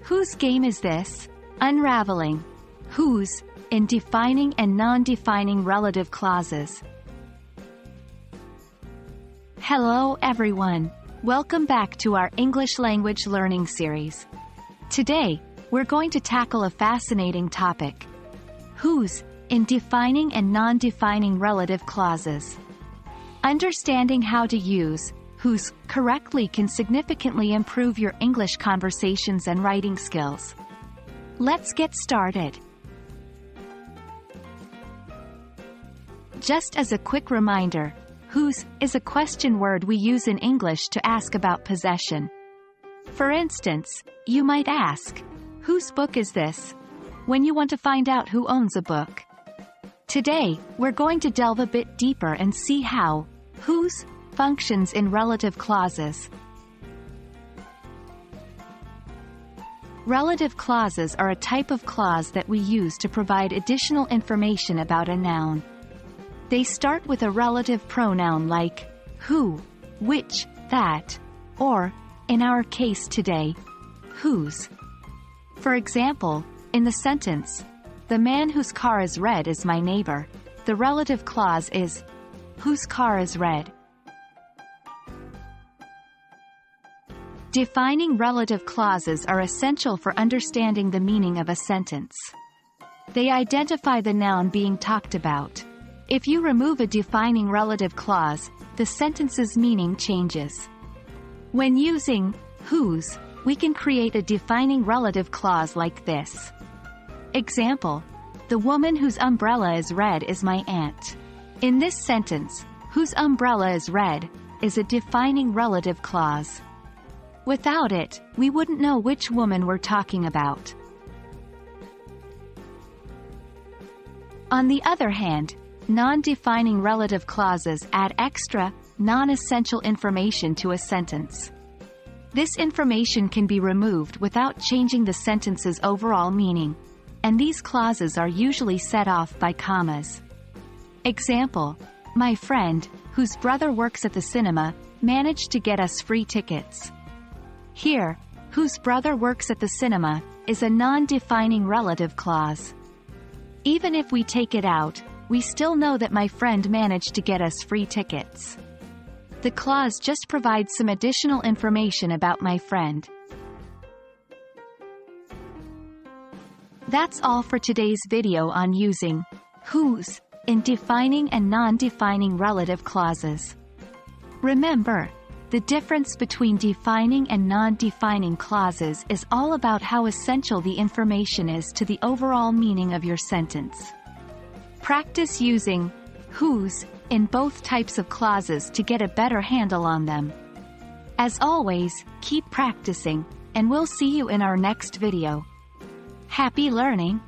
Whose game is this? Unraveling. Whose, in defining and non-defining relative clauses. Hello everyone. Welcome back to our English language learning series. Today, we're going to tackle a fascinating topic. Whose, in defining and non-defining relative clauses. Understanding how to use whose correctly can significantly improve your English conversations and writing skills. Let's get started. Just as a quick reminder, whose is a question word we use in English to ask about possession. For instance, you might ask, "Whose book is this?" when you want to find out who owns a book. Today, we're going to delve a bit deeper and see how whose functions in relative clauses. Relative clauses are a type of clause that we use to provide additional information about a noun. They start with a relative pronoun like who, which, that, or, in our case today, whose. For example, in the sentence, "The man whose car is red is my neighbor," the relative clause is whose car is red. Defining relative clauses are essential for understanding the meaning of a sentence. They identify the noun being talked about. If you remove a defining relative clause, the sentence's meaning changes. When using whose, we can create a defining relative clause like this. Example: "The woman whose umbrella is red is my aunt." In this sentence, "whose umbrella is red" is a defining relative clause. Without it, we wouldn't know which woman we're talking about. On the other hand, non-defining relative clauses add extra, non-essential information to a sentence. This information can be removed without changing the sentence's overall meaning, and these clauses are usually set off by commas. Example: "My friend, whose brother works at the cinema, managed to get us free tickets." Here, "whose brother works at the cinema" is a non-defining relative clause. Even if we take it out, we still know that my friend managed to get us free tickets. The clause just provides some additional information about my friend. That's all for today's video on using whose in defining and non-defining relative clauses. Remember, the difference between defining and non-defining clauses is all about how essential the information is to the overall meaning of your sentence. Practice using whose in both types of clauses to get a better handle on them. As always, keep practicing, and we'll see you in our next video. Happy learning!